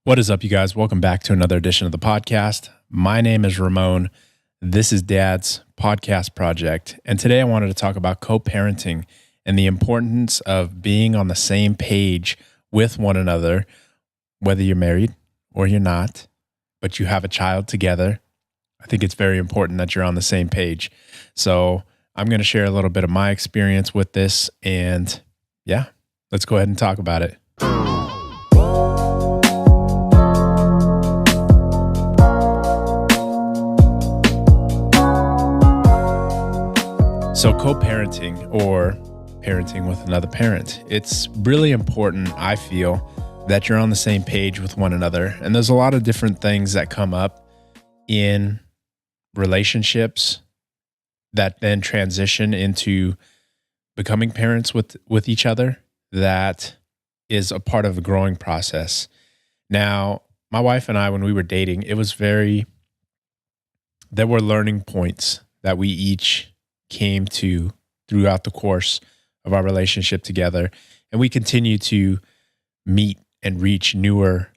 What is up, you guys? Welcome back to another edition of the podcast. My name is Ramon. This is Dad's podcast project. And today I wanted to talk about co-parenting and the importance of being on the same page with one another, whether you're married or you're not, but you have a child together. I think it's very important that you're on the same page. So I'm going to share a little bit of my experience with this. And yeah, let's go ahead and talk about it. So co-parenting or parenting with another parent, it's really important, I feel, that you're on the same page with one another. And there's a lot of different things that come up in relationships that then transition into becoming parents with each other. That is a part of a growing process. Now, my wife and I, when we were dating, there were learning points that we each came to throughout the course of our relationship together. And we continue to meet and reach newer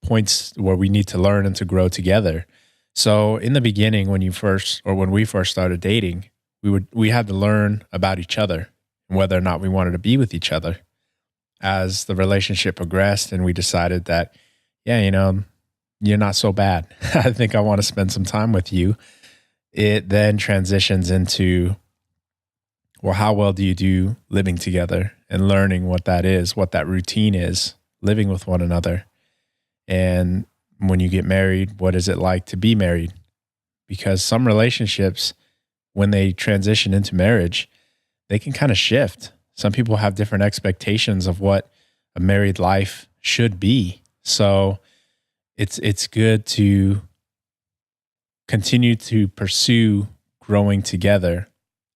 points where we need to learn and to grow together. So in the beginning, when we first started dating, we had to learn about each other and whether or not we wanted to be with each other. As the relationship progressed and we decided that, yeah, you're not so bad. I think I want to spend some time with you. It then transitions into, well, how well do you do living together and learning what that is, what that routine is, living with one another. And when you get married, what is it like to be married? Because some relationships, when they transition into marriage, they can kind of shift. Some people have different expectations of what a married life should be. So it's good to continue to pursue growing together.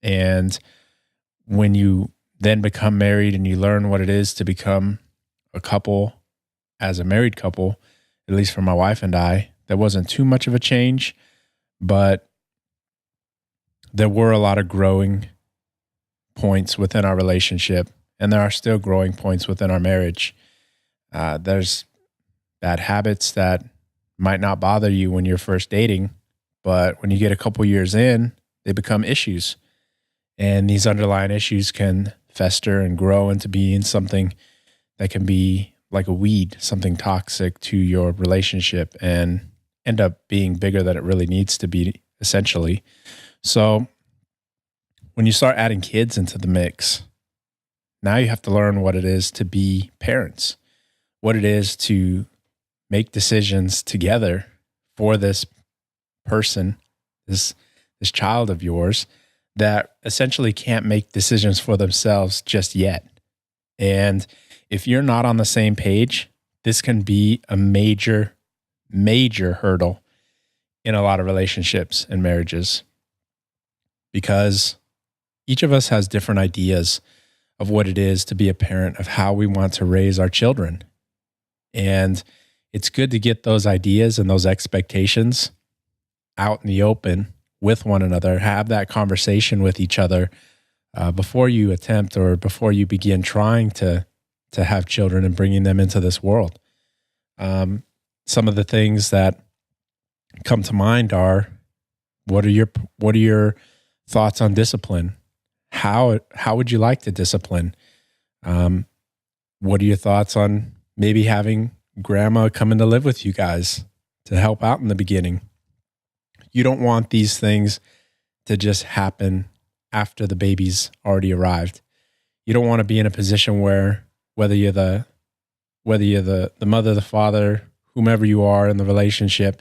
And when you then become married and you learn what it is to become a couple as a married couple, at least for my wife and I, there wasn't too much of a change, but there were a lot of growing points within our relationship, and there are still growing points within our marriage. There's bad habits that might not bother you when you're first dating, but when you get a couple years in, they become issues. And these underlying issues can fester and grow into being something that can be like a weed, something toxic to your relationship and end up being bigger than it really needs to be, essentially. So when you start adding kids into the mix, now you have to learn what it is to be parents, what it is to make decisions together for this person, this child of yours that essentially can't make decisions for themselves just yet. And if you're not on the same page, this can be a major, major hurdle in a lot of relationships and marriages, because each of us has different ideas of what it is to be a parent, of how we want to raise our children. And it's good to get those ideas and those expectations out in the open with one another, have that conversation with each other before you attempt or before you begin trying to have children and bringing them into this world. Some of the things that come to mind are, what are your thoughts on discipline? How would you like to discipline? What are your thoughts on maybe having grandma come in to live with you guys to help out in the beginning? You don't want these things to just happen after the baby's already arrived. You don't want to be in a position where whether you're the mother, the father, whomever you are in the relationship,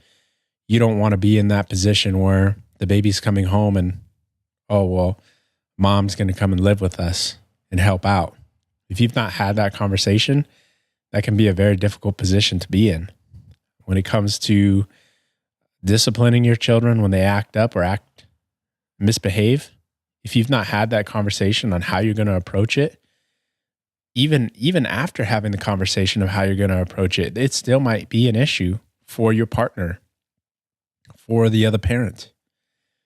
you don't want to be in that position where the baby's coming home and, oh, well, mom's going to come and live with us and help out. If you've not had that conversation, that can be a very difficult position to be in. When it comes to disciplining your children when they act up or misbehave, if you've not had that conversation on how you're going to approach it, even after having the conversation of how you're going to approach it, it still might be an issue for your partner, for the other parent.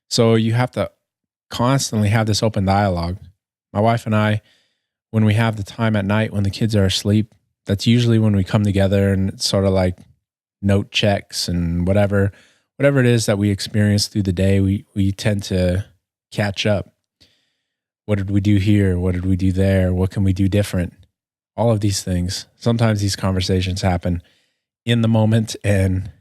So you have to constantly have this open dialogue. My wife and I, when we have the time at night when the kids are asleep, That's usually when we come together, and it's sort of like note checks and whatever it is that we experience through the day, we tend to catch up. What did we do here? What did we do there? What can we do different? All of these things. Sometimes these conversations happen in the moment and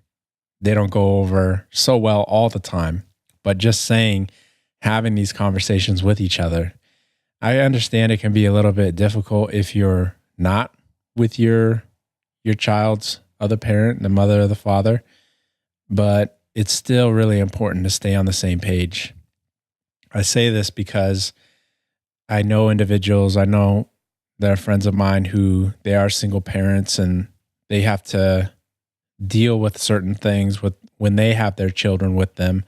they don't go over so well all the time. But just having these conversations with each other, I understand it can be a little bit difficult if you're not with your child's other parent, the mother or the father, but it's still really important to stay on the same page. I say this because I know individuals, I know there are friends of mine who they are single parents and they have to deal with certain things when they have their children with them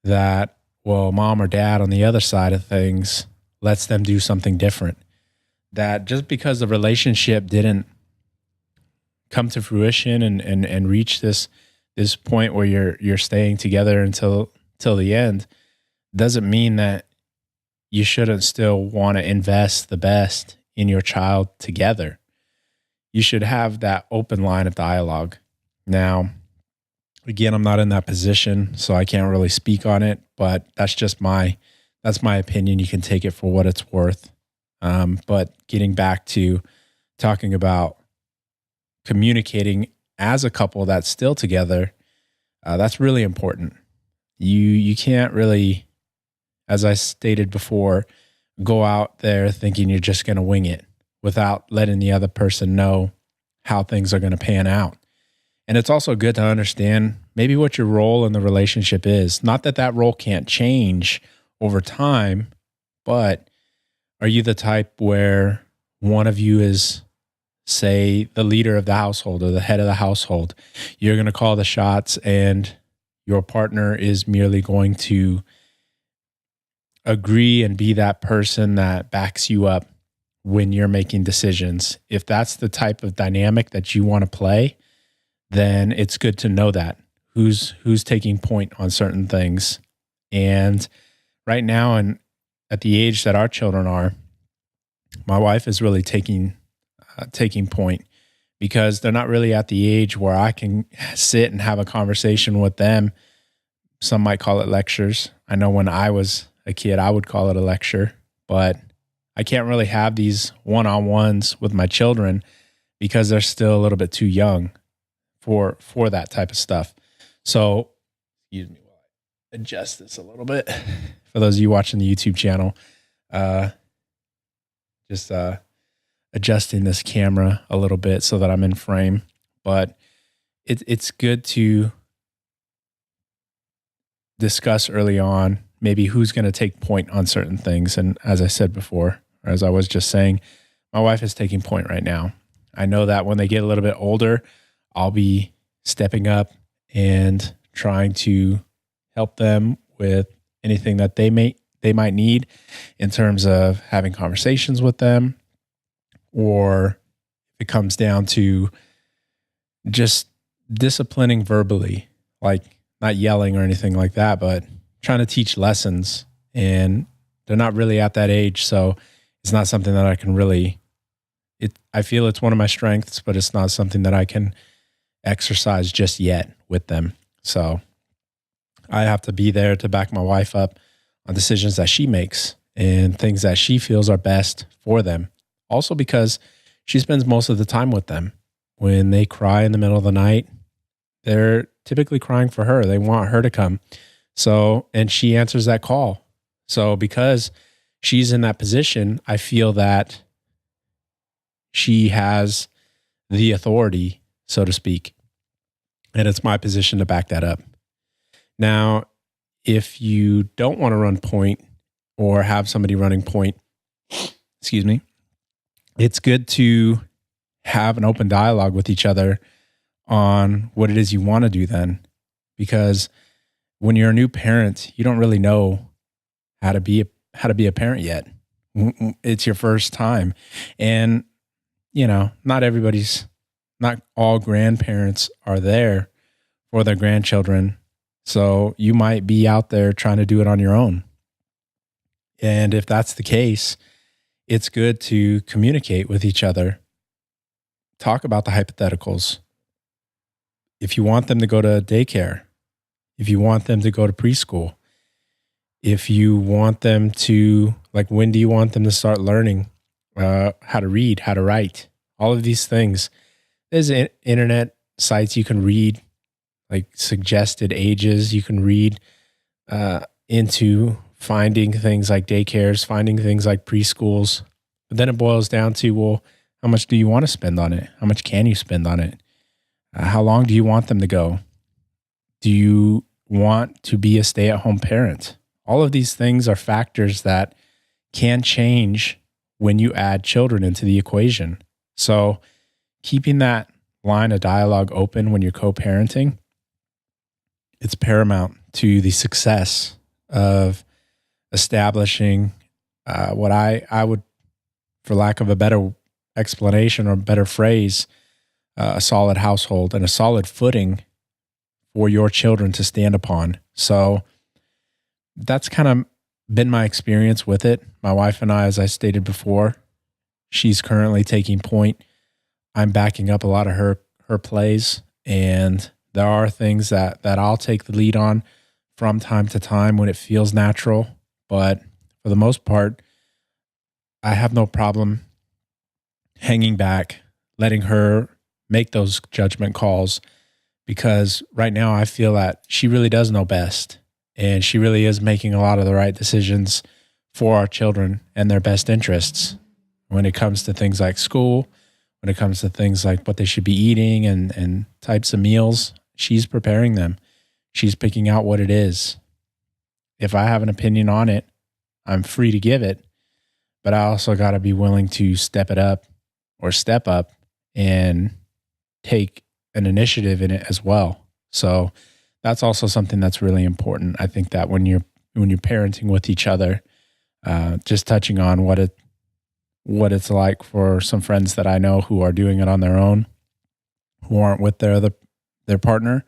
that, well, mom or dad on the other side of things lets them do something different. That just because the relationship didn't come to fruition and reach this point where you're staying together until the end doesn't mean that you shouldn't still want to invest the best in your child together. You should have that open line of dialogue. Now, again, I'm not in that position, so I can't really speak on it, but that's my opinion. You can take it for what it's worth. But getting back to talking about communicating as a couple that's still together, that's really important. You can't really, as I stated before, go out there thinking you're just going to wing it without letting the other person know how things are going to pan out. And it's also good to understand maybe what your role in the relationship is. Not that role can't change over time, but are you the type where one of you is, say, the leader of the household or the head of the household? You're going to call the shots and your partner is merely going to agree and be that person that backs you up when you're making decisions. If that's the type of dynamic that you want to play, then it's good to know that who's taking point on certain things. And right now, and at the age that our children are, my wife is really taking point because they're not really at the age where I can sit and have a conversation with them. Some might call it lectures. I know when I was a kid, I would call it a lecture, but I can't really have these one-on-ones with my children because they're still a little bit too young for that type of stuff. So, excuse me while I adjust this a little bit. For those of you watching the YouTube channel, just adjusting this camera a little bit so that I'm in frame. But it's good to discuss early on maybe who's going to take point on certain things. And as I said before, or as I was just saying, my wife is taking point right now. I know that when they get a little bit older, I'll be stepping up and trying to help them with anything that they might need in terms of having conversations with them, or if it comes down to just disciplining verbally, like not yelling or anything like that, but trying to teach lessons. And they're not really at that age, so it's not something that I can really, I feel it's one of my strengths, but it's not something that I can exercise just yet with them. So I have to be there to back my wife up on decisions that she makes and things that she feels are best for them. Also because she spends most of the time with them. When they cry in the middle of the night, they're typically crying for her. They want her to come. So, and she answers that call. So because she's in that position, I feel that she has the authority, so to speak. And it's my position to back that up. Now, if you don't want to run point or have somebody running point, excuse me, it's good to have an open dialogue with each other on what it is you want to do then. Because when you're a new parent, you don't really know how to be a parent yet. It's your first time. And, not all grandparents are there for their grandchildren. So you might be out there trying to do it on your own. And if that's the case, it's good to communicate with each other talk about the hypotheticals. If you want them to go to daycare, if you want them to go to preschool, if you want them to, like, when do you want them to start learning how to read, how to write, all of these things. There's internet sites you can read, like suggested ages. You can read into finding things like daycares, finding things like preschools. But then it boils down to, well, how much do you want to spend on it? How much can you spend on it? How long do you want them to go? Do you want to be a stay-at-home parent? All of these things are factors that can change when you add children into the equation. So keeping that line of dialogue open when you're co-parenting, it's paramount to the success of establishing what I would, for lack of a better explanation or better phrase, a solid household and a solid footing for your children to stand upon. So that's kind of been my experience with it. My wife and I, as I stated before, she's currently taking point. I'm backing up a lot of her plays, and there are things that I'll take the lead on from time to time when it feels natural. But for the most part, I have no problem hanging back, letting her make those judgment calls, because right now I feel that she really does know best, and she really is making a lot of the right decisions for our children and their best interests when it comes to things like school, when it comes to things like what they should be eating and types of meals. She's preparing them. She's picking out what it is. If I have an opinion on it, I'm free to give it, but I also got to be willing to step up and take an initiative in it as well. So that's also something that's really important. I think that when you're parenting with each other, just touching on what it's like for some friends that I know who are doing it on their own, who aren't with their partner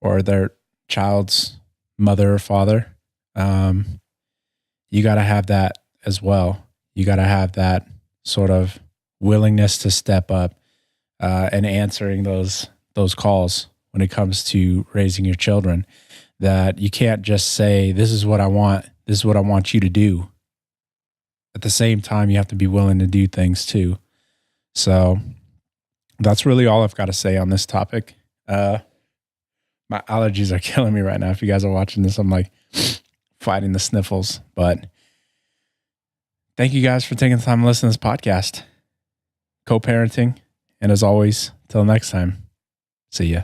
or their child's mother or father. You got to have that as well. You got to have that sort of willingness to step up and answering those calls when it comes to raising your children. That you can't just say, "This is what I want. This is what I want you to do." At the same time, you have to be willing to do things too. So that's really all I've got to say on this topic. My allergies are killing me right now. If you guys are watching this, I'm like fighting the sniffles. But thank you guys for taking the time to listen to this podcast. Co-parenting. And as always, till next time, see ya.